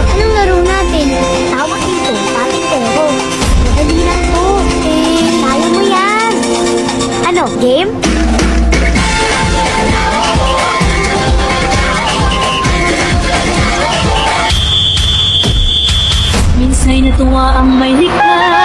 Anong laro natin? Tawag dito, patintero. Madali lang to. Kaya mo yan. Ano, game? Minsa'y natuwa ang may likha